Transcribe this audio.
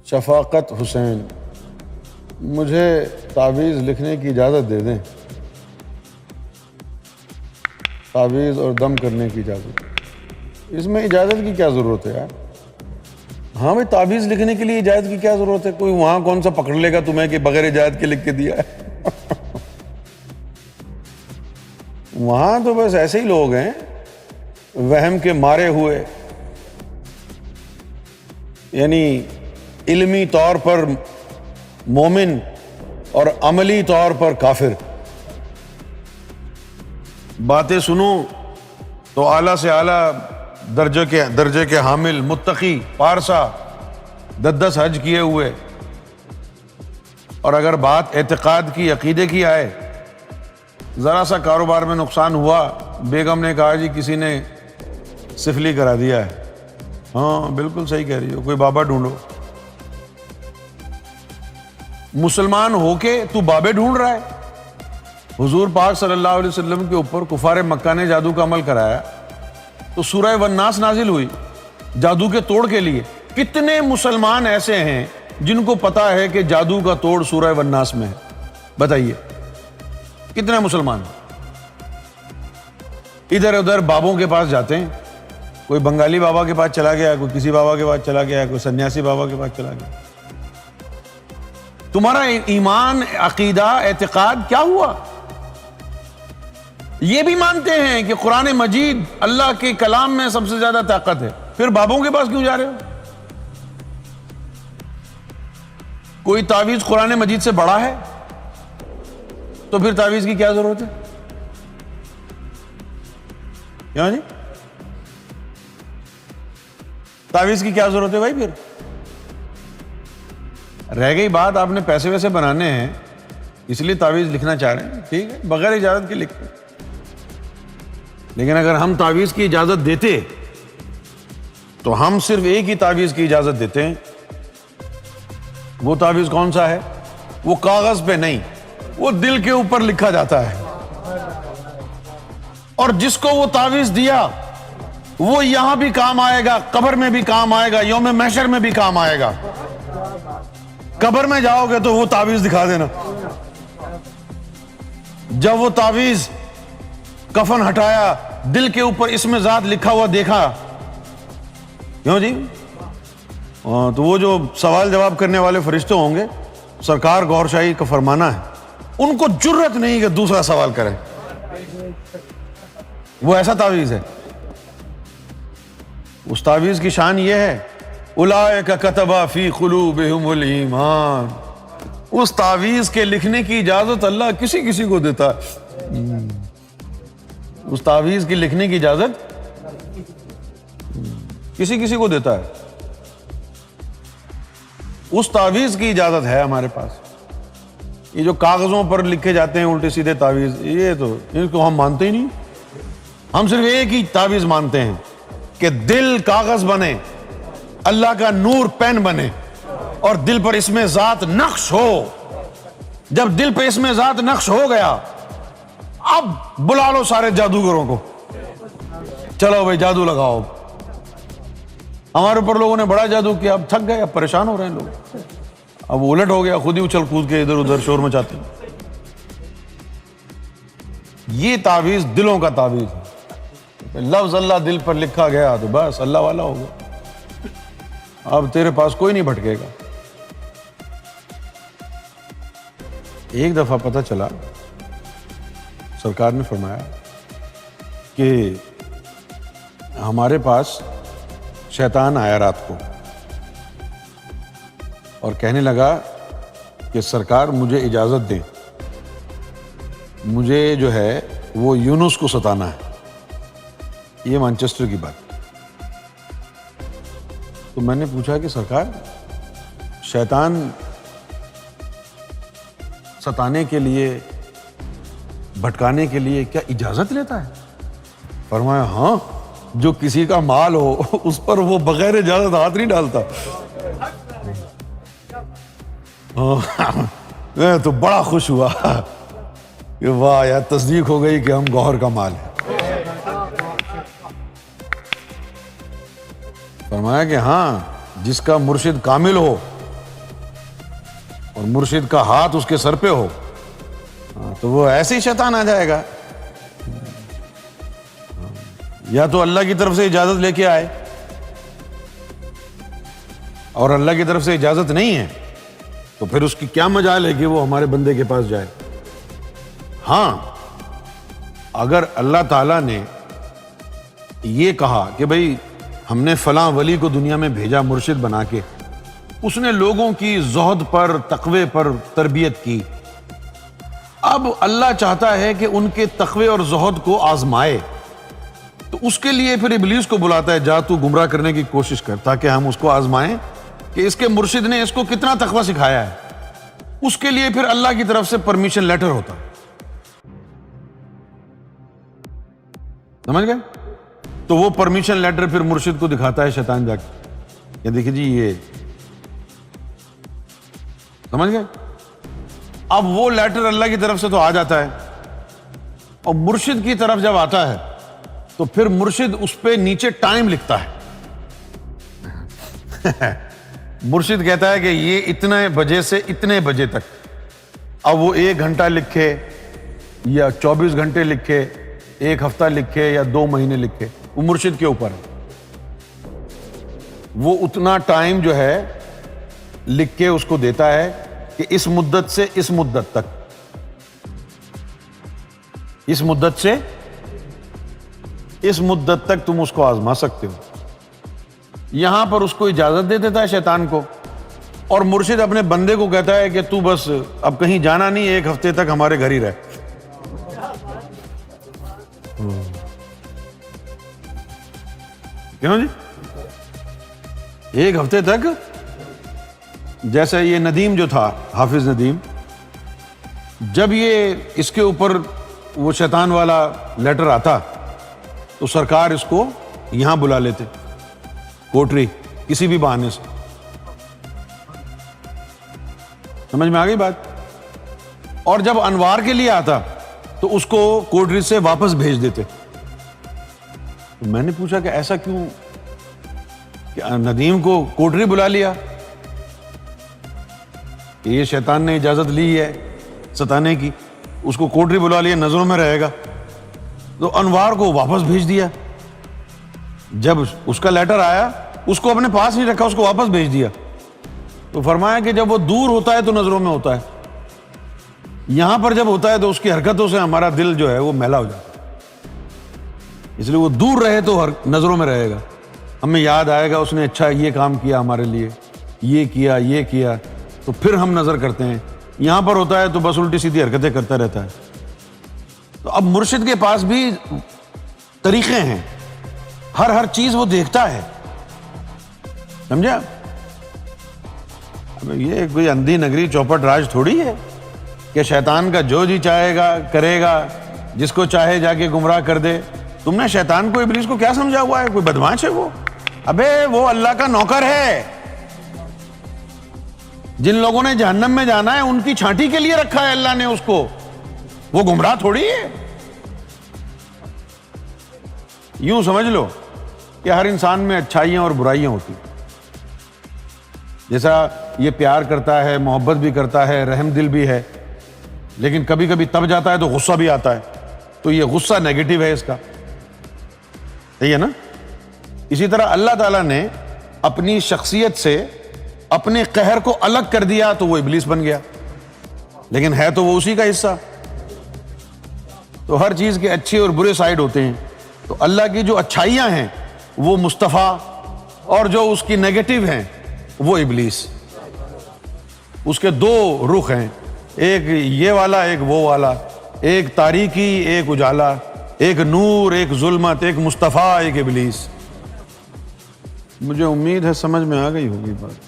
شفاقت حسین، مجھے تعویذ لکھنے کی اجازت دے دیں، تعویذ اور دم کرنے کی اجازت۔ اس میں اجازت کی کیا ضرورت ہے یار؟ ہاں بھائی، تعویذ لکھنے کے لیے اجازت کی کیا ضرورت ہے؟ کوئی وہاں کون سا پکڑ لے گا تمہیں کہ بغیر اجازت کے لکھ کے دیا ہے؟ وہاں تو بس ایسے ہی لوگ ہیں وہم کے مارے ہوئے، یعنی علمی طور پر مومن اور عملی طور پر کافر۔ باتیں سنو تو اعلیٰ سے اعلیٰ درجے کے حامل، متقی، پارسا، 10 حج کیے ہوئے، اور اگر بات اعتقاد کی، عقیدے کی آئے، ذرا سا کاروبار میں نقصان ہوا، بیگم نے کہا جی کسی نے سفلی کرا دیا ہے۔ ہاں بالکل صحیح کہہ رہی ہو، کوئی بابا ڈھونڈو۔ مسلمان ہو کے تو بابے ڈھونڈ رہا ہے؟ حضور پاک صلی اللہ علیہ وسلم کے اوپر کفار مکہ نے جادو کا عمل کرایا تو سورہ والناس نازل ہوئی جادو کے توڑ کے لیے۔ کتنے مسلمان ایسے ہیں جن کو پتا ہے کہ جادو کا توڑ سورہ والناس میں ہے؟ بتائیے کتنے مسلمان؟ ادھر ادھر بابوں کے پاس جاتے ہیں، کوئی بنگالی بابا کے پاس چلا گیا، کوئی کسی بابا کے پاس چلا گیا، کوئی سنیاسی بابا کے پاس چلا گیا۔ تمہارا ایمان، عقیدہ، اعتقاد کیا ہوا؟ یہ بھی مانتے ہیں کہ قرآن مجید اللہ کے کلام میں سب سے زیادہ طاقت ہے، پھر بابوں کے پاس کیوں جا رہے ہو؟ کوئی تعویذ قرآن مجید سے بڑا ہے تو پھر تعویذ کی کیا ضرورت ہے؟ کیوں جی؟ تعویذ کی کیا ضرورت ہے بھائی؟ پھر رہ گئی بات آپ نے پیسے ویسے بنانے ہیں اس لیے تعویذ لکھنا چاہ رہے ہیں، ٹھیک ہے، بغیر اجازت کے لکھتے ہیں۔ لیکن اگر ہم تعویذ کی اجازت دیتے تو ہم صرف ایک ہی تعویذ کی اجازت دیتے ہیں۔ وہ تعویذ کون سا ہے؟ وہ کاغذ پہ نہیں، وہ دل کے اوپر لکھا جاتا ہے، اور جس کو وہ تعویذ دیا وہ یہاں بھی کام آئے گا، قبر میں بھی کام آئے گا، یوم محشر میں بھی کام آئے گا۔ قبر میں جاؤ گے تو وہ تعویذ دکھا دینا۔ جب وہ تعویذ کفن ہٹایا، دل کے اوپر اسم ذات لکھا ہوا دیکھا، کیوں جی؟ تو وہ جو سوال جواب کرنے والے فرشتے ہوں گے، سرکار گور شاہی کا فرمانا ہے، ان کو جرت نہیں کہ دوسرا سوال کریں۔ وہ ایسا تعویذ ہے۔ اس تعویذ کی شان یہ ہے، اولئک کتب فی قلوبہم الایمان۔ اس تعویذ کے لکھنے کی اجازت اللہ کسی کسی کو دیتا ہے۔ اس تعویذ کی لکھنے کی اجازت کسی کسی کو دیتا ہے۔ اس تعویذ کی اجازت ہے ہمارے پاس۔ یہ جو کاغذوں پر لکھے جاتے ہیں الٹے سیدھے تعویذ، یہ تو ان کو ہم مانتے ہی نہیں۔ ہم صرف ایک ہی تعویذ مانتے ہیں کہ دل کاغذ بنے، اللہ کا نور پین بنے، اور دل پر اسم ذات نقش ہو۔ جب دل پہ اسم ذات نقش ہو گیا، اب بلا لو سارے جادوگروں کو، چلو بھائی جادو لگاؤ۔ ہمارے اوپر لوگوں نے بڑا جادو کیا، اب تھک گئے، اب پریشان ہو رہے ہیں لوگ، اب الٹ ہو گیا، خود ہی اچھل کود کے ادھر ادھر شور مچاتے ہیں۔ یہ تعویذ دلوں کا تعویذ ہے۔ لفظ اللہ دل پر لکھا گیا تو بس اللہ والا ہو گیا، اب تیرے پاس کوئی نہیں بھٹکے گا۔ ایک دفعہ پتہ چلا، سرکار نے فرمایا کہ ہمارے پاس شیطان آیا رات کو اور کہنے لگا کہ سرکار مجھے اجازت دیں، مجھے جو ہے وہ یونس کو ستانا ہے۔ یہ مانچسٹر کی بات۔ تو میں نے پوچھا کہ سرکار شیطان ستانے کے لیے، بھٹکانے کے لیے کیا اجازت لیتا ہے؟ فرمایا ہاں، جو کسی کا مال ہو اس پر وہ بغیر اجازت ہاتھ نہیں ڈالتا۔ میں تو بڑا خوش ہوا کہ واہ یار، تصدیق ہو گئی کہ ہم گوہر کا مال ہے۔ فرمایا کہ ہاں، جس کا مرشد کامل ہو اور مرشد کا ہاتھ اس کے سر پہ ہو تو وہ ایسے ہی شیطان آ جائے گا. یا تو اللہ کی طرف سے اجازت لے کے آئے, اور اللہ کی طرف سے اجازت نہیں ہے تو پھر اس کی کیا مجال ہے کہ وہ ہمارے بندے کے پاس جائے. ہاں اگر اللہ تعالیٰ نے یہ کہا کہ بھئی ہم نے فلاں ولی کو دنیا میں بھیجا مرشد بنا کے, اس نے لوگوں کی زہد پر تقوی پر تربیت کی, اب اللہ چاہتا ہے کہ ان کے تقوی اور زہد کو آزمائے, تو اس کے لیے پھر ابلیس کو بلاتا ہے, جا تو گمراہ کرنے کی کوشش کر تاکہ ہم اس کو آزمائیں کہ اس کے مرشد نے اس کو کتنا تقوی سکھایا ہے. اس کے لیے پھر اللہ کی طرف سے پرمیشن لیٹر ہوتا ہے. سمجھ گئے؟ تو وہ پرمیشن لیٹر پھر مرشد کو دکھاتا ہے شیطان جا کے, یہ دیکھیں جی یہ, سمجھ گئے؟ اب وہ لیٹر اللہ کی طرف سے تو آ جاتا ہے, اور مرشد کی طرف جب آتا ہے تو پھر مرشد اس پہ نیچے ٹائم لکھتا ہے. مرشد کہتا ہے کہ یہ اتنے بجے سے اتنے بجے تک, اب وہ 1 گھنٹہ لکھے یا 24 گھنٹے لکھے, 1 ہفتہ لکھے یا 2 مہینے لکھے, وہ مرشد کے اوپر ہے. وہ اتنا ٹائم جو ہے لکھ کے اس کو دیتا ہے کہ اس مدت سے اس مدت تک, اس مدت سے اس مدت تک تم اس کو آزما سکتے ہو. یہاں پر اس کو اجازت دے دیتا ہے شیطان کو, اور مرشد اپنے بندے کو کہتا ہے کہ تو بس اب کہیں جانا نہیں, 1 ہفتے تک ہمارے گھر ہی رہ. کیوں جی 1 ہفتے تک؟ جیسے یہ ندیم جو تھا, حافظ ندیم, جب یہ اس کے اوپر وہ شیطان والا لیٹر آتا تو سرکار اس کو یہاں بلا لیتے, کوٹری, کسی بھی بہانے سے. سمجھ میں آ گئی بات؟ اور جب انوار کے لیے آتا تو اس کو کوٹری سے واپس بھیج دیتے. تو میں نے پوچھا کہ ایسا کیوں کہ ندیم کو کوٹری بلا لیا, کہ یہ شیطان نے اجازت لی ہے ستانے کی, اس کو کوٹری بلا لیا, نظروں میں رہے گا, تو انوار کو واپس بھیج دیا. جب اس کا لیٹر آیا اس کو اپنے پاس نہیں رکھا, اس کو واپس بھیج دیا. تو فرمایا کہ جب وہ دور ہوتا ہے تو نظروں میں ہوتا ہے, یہاں پر جب ہوتا ہے تو اس کی حرکتوں سے ہمارا دل جو ہے وہ میلا ہو جاتا ہے. اس لیے وہ دور رہے تو نظروں میں رہے گا, ہمیں یاد آئے گا اس نے اچھا یہ کام کیا ہمارے لیے, یہ کیا, تو پھر ہم نظر کرتے ہیں. یہاں پر ہوتا ہے تو بس الٹی سیدھی حرکتیں کرتا رہتا ہے. تو اب مرشد کے پاس بھی طریقے ہیں, ہر چیز وہ دیکھتا ہے. سمجھا؟ اب یہ کوئی اندھی نگری چوپٹ راج تھوڑی ہے کہ شیطان کا جو جی چاہے گا کرے گا, جس کو چاہے جا کے گمراہ کر دے. تم نے شیطان کو, ابلیس کو کیا سمجھا ہوا ہے؟ کوئی بدمعاش ہے وہ؟ ابے وہ اللہ کا نوکر ہے. جن لوگوں نے جہنم میں جانا ہے ان کی چھانٹی کے لیے رکھا ہے اللہ نے اس کو, وہ گمراہ تھوڑی ہے. یوں سمجھ لو کہ ہر انسان میں اچھائیاں اور برائیاں ہوتی ہیں. جیسا یہ پیار کرتا ہے, محبت بھی کرتا ہے, رحم دل بھی ہے, لیکن کبھی کبھی تب جاتا ہے تو غصہ بھی آتا ہے. تو یہ غصہ نیگیٹو ہے اس کا, صحیح ہے نا؟ اسی طرح اللہ تعالیٰ نے اپنی شخصیت سے اپنے قہر کو الگ کر دیا تو وہ ابلیس بن گیا, لیکن ہے تو وہ اسی کا حصہ. تو ہر چیز کے اچھے اور برے سائیڈ ہوتے ہیں. تو اللہ کی جو اچھائیاں ہیں وہ مصطفیٰ, اور جو اس کی نیگیٹو ہیں وہ ابلیس. اس کے 2 رخ ہیں, ایک یہ والا ایک وہ والا, ایک تاریکی ایک اجالا, ایک نور ایک ظلمت, ایک مصطفیٰ ایک ابلیس. مجھے امید ہے سمجھ میں آ گئی ہوگی بات.